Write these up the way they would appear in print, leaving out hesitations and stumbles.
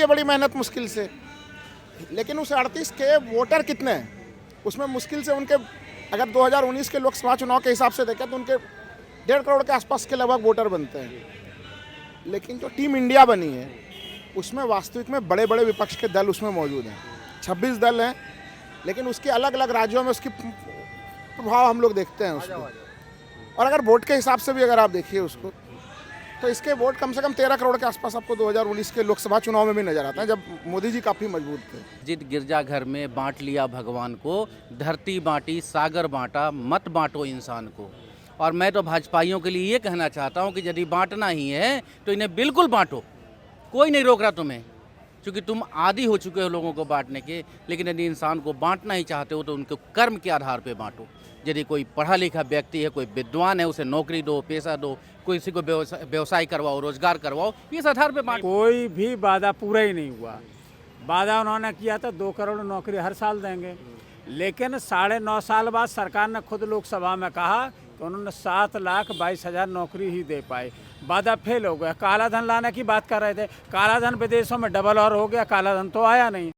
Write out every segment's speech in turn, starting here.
लिए बड़ी मेहनत मुश्किल से, लेकिन उस 38 के वोटर कितने हैं उसमें मुश्किल से उनके, अगर 2019 के लोकसभा चुनाव के हिसाब से देखें तो उनके 1.5 करोड़ के आसपास के लगभग वोटर बनते हैं। लेकिन जो टीम इंडिया बनी है उसमें वास्तविक में बड़े बड़े विपक्ष के दल उसमें मौजूद हैं, 26 दल हैं, लेकिन उसके अलग अलग राज्यों में उसकी प्रभाव हम लोग देखते हैं उसको। और अगर वोट के हिसाब से भी अगर आप देखिए उसको, तो इसके वोट कम से कम 13 करोड़ के आसपास आपको 2019 के लोकसभा चुनाव में भी नजर आता है, जब मोदी जी काफ़ी मजबूत थे। जित गिरजाघर में बांट लिया भगवान को, धरती बांटी सागर बांटा, मत बांटो इंसान को। और मैं तो भाजपाइयों के लिए ये कहना चाहता हूँ कि यदि बांटना ही है तो इन्हें बिल्कुल बांटो, कोई नहीं रोक रहा तुम्हें, क्योंकि तुम आदी हो चुके हो लोगों को बांटने के। लेकिन यदि इंसान को बांटना ही चाहते हो तो उनके कर्म के आधार पर बांटो। यदि कोई पढ़ा लिखा व्यक्ति है, कोई विद्वान है, उसे नौकरी दो, पैसा दो, किसी को व्यवसाय करवाओ, रोजगार करवाओ, इस आधार पे बांटो। कोई भी वादा पूरा ही नहीं हुआ। वादा उन्होंने किया था 2 करोड़ नौकरी हर साल देंगे, लेकिन 9.5 साल बाद सरकार ने खुद लोकसभा में कहा कि उन्होंने 7,22,000 नौकरी ही दे पाए। वादा फेल हो गया। काला धन लाने की बात कर रहे थे, काला धन विदेशों में डबल और हो गया, काला धन तो आया नहीं।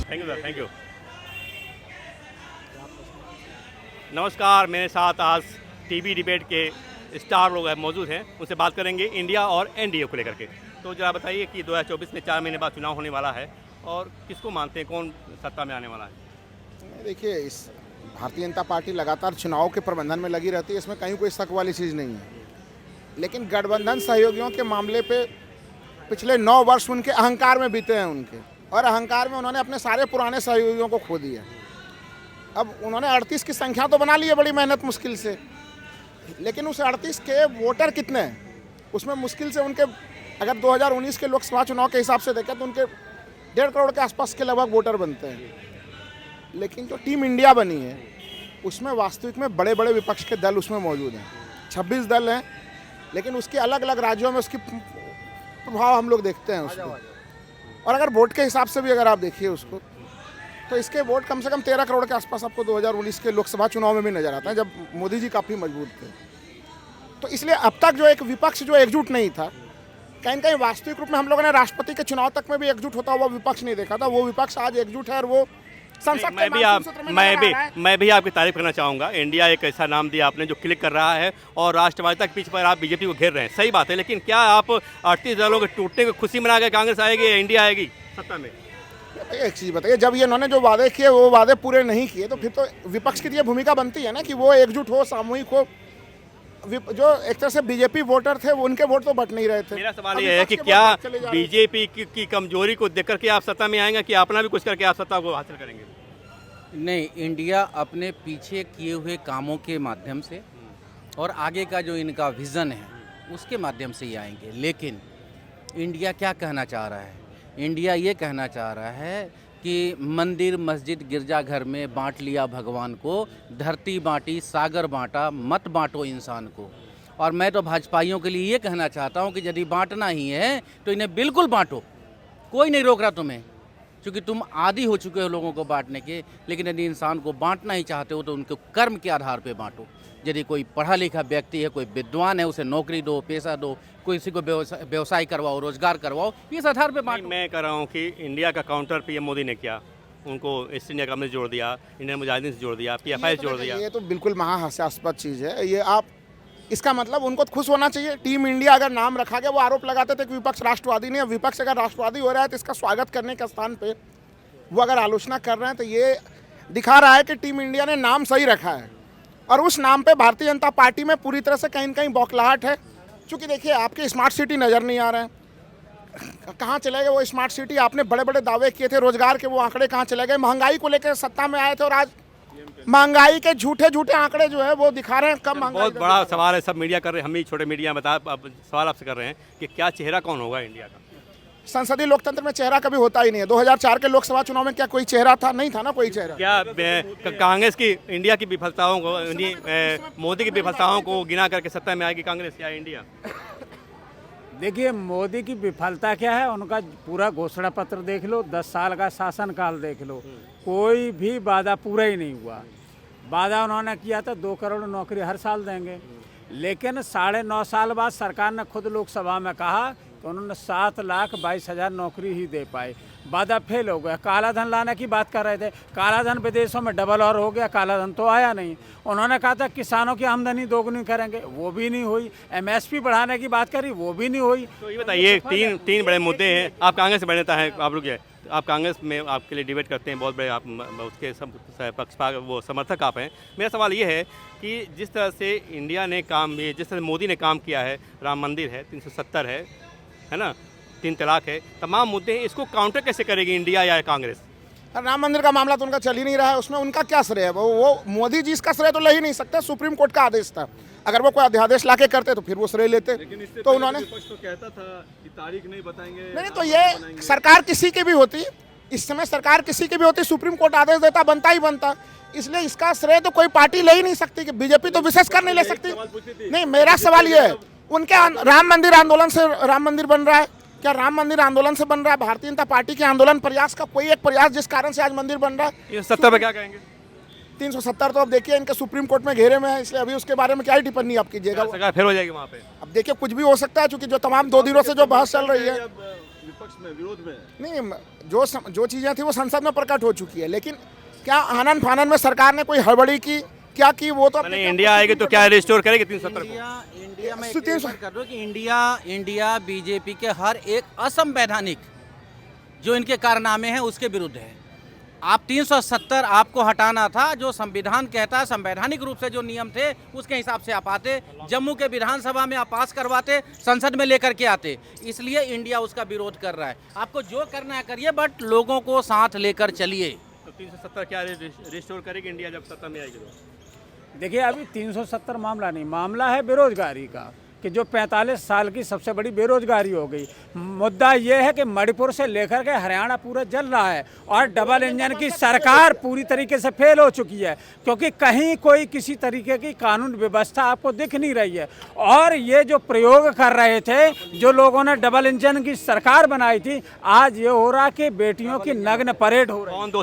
Thank you sir, thank you. नमस्कार, मेरे साथ आज टीवी डिबेट के स्टार लोग मौजूद हैं, उनसे बात करेंगे इंडिया और एनडीए को लेकर के। तो जरा बताइए कि 2024 में 4 महीने बाद चुनाव होने वाला है और किसको मानते हैं, कौन सत्ता में आने वाला है? देखिए, इस भारतीय जनता पार्टी लगातार चुनाव के प्रबंधन में लगी रहती है, इसमें कहीं कोई शक वाली चीज़ नहीं है। लेकिन गठबंधन सहयोगियों के मामले पे पिछले 9 वर्ष उनके अहंकार में बीते हैं उनके, और अहंकार में उन्होंने अपने सारे पुराने सहयोगियों को खो दिया। अब उन्होंने 38 की संख्या तो बना ली है बड़ी मेहनत मुश्किल से, लेकिन उस 38 के वोटर कितने हैं उसमें मुश्किल से उनके, अगर 2019 के लोकसभा चुनाव के हिसाब से देखें तो उनके 1.5 करोड़ के आसपास के लगभग वोटर बनते हैं। लेकिन जो टीम इंडिया बनी है उसमें वास्तविक में बड़े बड़े विपक्ष के दल उसमें मौजूद हैं, 26 दल हैं, लेकिन उसके अलग अलग राज्यों में उसकी प्रभाव हम लोग देखते हैं उसको। और अगर वोट के हिसाब से भी अगर आप देखिए उसको, तो इसके वोट कम से कम 13 करोड़ के आसपास आपको 2019 के लोकसभा चुनाव में भी नजर आता है, जब मोदी जी काफ़ी मजबूत थे। तो इसलिए अब तक जो एक विपक्ष जो एकजुट नहीं था, कहीं न कहीं वास्तविक रूप में हम लोगों ने राष्ट्रपति के चुनाव तक में भी एकजुट होता हुआ विपक्ष नहीं देखा था। वो विपक्ष आज एकजुट है और वो संसद मैं भी आपकी तारीफ करना चाहूँगा। इंडिया एक ऐसा नाम दिया आपने जो क्लिक कर रहा है और राष्ट्रवादिता के पीछे पर आप बीजेपी को घेर रहे हैं, सही बात है। लेकिन क्या आप 38 दलों के टूटने को खुशी मना के कांग्रेस आएगी या इंडिया आएगी सत्ता में? एक चीज़ बताइए, जब ये इन्होंने जो वादे किए वो वादे पूरे नहीं किए, तो फिर तो विपक्ष की ये भूमिका बनती है ना कि वो एकजुट हो, सामूहिक हो। जो एक तरह से बीजेपी वोटर थे वो उनके वोट तो बट नहीं रहे थे। मेरा सवाल ये है कि क्या बीजेपी की कमजोरी को देख करके आप सत्ता में आएंगे कि अपना भी कुछ करके आप सत्ता को हासिल करेंगे? नहीं, इंडिया अपने पीछे किए हुए कामों के माध्यम से और आगे का जो इनका विज़न है उसके माध्यम से ही आएंगे। लेकिन इंडिया क्या कहना चाह रहा है? इंडिया ये कहना चाह रहा है कि मंदिर मस्जिद गिरजाघर में बांट लिया भगवान को, धरती बांटी सागर बांटा, मत बांटो इंसान को। और मैं तो भाजपाइयों के लिए ये कहना चाहता हूँ कि यदि बांटना ही है तो इन्हें बिल्कुल बांटो, कोई नहीं रोक रहा तुम्हें, क्योंकि तुम आदी हो चुके हो लोगों को बांटने के। लेकिन यदि इंसान को बांटना ही चाहते हो तो उनके कर्म के आधार पर बांटो। यदि कोई पढ़ा लिखा व्यक्ति है, कोई विद्वान है, उसे नौकरी दो, पैसा दो, किसी को व्यवसाय करवाओ, रोजगार करवाओ, इस आधार पे बांटो। मैं कह रहा हूँ कि इंडिया का काउंटर पीएम मोदी ने किया, उनको ईस्ट इंडिया कंपनी से जोड़ दिया, इंडियन मुजाहिदीन से जोड़ दिया, PFI से जोड़ दिया। ये तो बिल्कुल महाहास्यास्पद चीज़ है। ये आप, इसका मतलब उनको तो खुश होना चाहिए। टीम इंडिया अगर नाम रखा गया, वो आरोप लगाते थे कि विपक्ष राष्ट्रवादी नहीं है। विपक्ष अगर राष्ट्रवादी हो रहा है तो इसका स्वागत करने के स्थान पे वो अगर आलोचना कर रहे हैं तो ये दिखा रहा है कि टीम इंडिया ने नाम सही रखा है, और उस नाम पे भारतीय जनता पार्टी में पूरी तरह से कहीं न कहीं बौखलाहट है। क्योंकि देखिए, आपके स्मार्ट सिटी नज़र नहीं आ रहे हैं, कहाँ चले गए वो स्मार्ट सिटी? आपने बड़े बड़े दावे किए थे, रोजगार के वो आंकड़े कहाँ चले गए? महंगाई को लेकर सत्ता में आए थे और आज महंगाई के झूठे झूठे आंकड़े जो है वो दिखा रहे हैं कम महंगाई। बहुत बड़ा सवाल है, सब मीडिया कर रहे हैं, हम ही छोटे मीडिया बता, अब सवाल आपसे कर रहे हैं कि क्या चेहरा कौन होगा इंडिया का? संसदीय लोकतंत्र में चेहरा कभी होता ही नहीं है। 2004 के लोकसभा चुनाव में क्या कोई चेहरा था? नहीं था ना कोई चेहरा। क्या कांग्रेस की इंडिया की विफलताओं को, मोदी की विफलताओं को गिना करके सत्ता में आएगी कांग्रेस या इंडिया? देखिए, मोदी की विफलता क्या है, उनका पूरा घोषणा पत्र देख लो, 10 साल का शासनकाल देख लो, कोई भी वादा पूरा ही नहीं हुआ। वादा उन्होंने किया था 2 करोड़ नौकरी हर साल देंगे, लेकिन 9.5 साल बाद सरकार ने खुद लोकसभा में कहा कि उन्होंने 7,22,000 नौकरी ही दे पाए। वादा फेल हो गया। काला धन लाने की बात कर रहे थे, काला धन विदेशों में डबल और हो गया, काला धन तो आया नहीं। उन्होंने कहा था किसानों की आमदनी दोगुनी करेंगे, वो भी नहीं हुई। MSP बढ़ाने की बात करी, वो भी नहीं हुई। तो ये बताइए, तीन बड़े मुद्दे हैं। आप कांग्रेस से बड़े नेता हैं, आप रुकिए, आप कांग्रेस में आपके लिए डिबेट करते हैं, बहुत बड़े आप उसके पक्षपात वो समर्थक आप हैं। मेरा सवाल ये है कि जिस तरह से इंडिया ने काम, जिस तरह मोदी ने काम किया है, राम मंदिर है, 370 है ना, 3 तलाक है, तमाम मुद्दे हैं, इसको काउंटर कैसे करेगी इंडिया या कांग्रेस? राम मंदिर का मामला तो उनका चल ही नहीं रहा है, उसमें उनका क्या श्रेय है? वो मोदी जी इसका श्रेय तो ले ही नहीं सकते, सुप्रीम कोर्ट का आदेश था। अगर वो कोई अध्यादेश लाके करते तो फिर वो श्रेय लेते। तो उन्होंने तो कहता था कि तारीख नहीं बताएंगे। नहीं, तो ये सरकार किसी की भी होती, इस समय सरकार किसी की भी होती, सुप्रीम कोर्ट आदेश देता, बनता ही बनता। इसलिए इसका श्रेय तो कोई पार्टी ले ही नहीं सकती, कि बीजेपी तो विशेष कर नहीं ले सकती। नहीं, मेरा सवाल ये है, उनके राम मंदिर आंदोलन से राम मंदिर बन रहा है क्या? राम मंदिर आंदोलन से बन रहा है? भारतीय जनता पार्टी के आंदोलन प्रयास का कोई एक प्रयास जिस कारण से आज मंदिर बन रहा है? ये 70 पे क्या कहेंगे? 370 तो अब देखिए इनके सुप्रीम कोर्ट में घेरे में है, इसलिए अभी उसके बारे में क्या ही टिप्पणी आप कीजिएगा। सरकार फिर हो जाएगी वहाँ पे? अब देखिए कुछ भी हो सकता है, क्योंकि जो तमाम 2 दिनों से जो बहस चल रही है, विपक्ष में, विरोध में नहीं, जो चीज़ें थी वो संसद में प्रकट हो चुकी है। लेकिन क्या आनन फानन में सरकार ने कोई हड़बड़ी की, क्या की, वो तो नहीं, इंडिया आएगी तो क्या रिस्टोर करेगी 370 को? इंडिया में कर रहा हूँ कि इंडिया बीजेपी के हर एक असंवैधानिक जो इनके कारनामे हैं उसके विरुद्ध है। आप 370 आपको हटाना था, जो संविधान कहता है, संवैधानिक रूप से जो नियम थे उसके हिसाब से आप आते, जम्मू के विधानसभा में आप पास करवाते, संसद में लेकर के आते। इसलिए इंडिया उसका विरोध कर रहा है। आपको जो करना है करिए, बट लोगों को साथ लेकर चलिए। तो 370 क्या रिस्टोर करेगी इंडिया जब सत्ता में आएगी तो? देखिए, अभी 370 मामला नहीं, मामला है बेरोजगारी का, कि जो 45 साल की सबसे बड़ी बेरोजगारी हो गई। मुद्दा ये है कि मणिपुर से लेकर के हरियाणा पूरा जल रहा है, और डबल इंजन की सरकार पूरी तरीके से फेल हो चुकी है, क्योंकि कहीं कोई किसी तरीके की कानून व्यवस्था आपको दिख नहीं रही है। और ये जो प्रयोग कर रहे थे जो लोगों ने डबल इंजन की सरकार बनाई थी, आज ये हो रहा कि बेटियों की नग्न परेड हो रही है। कौन 2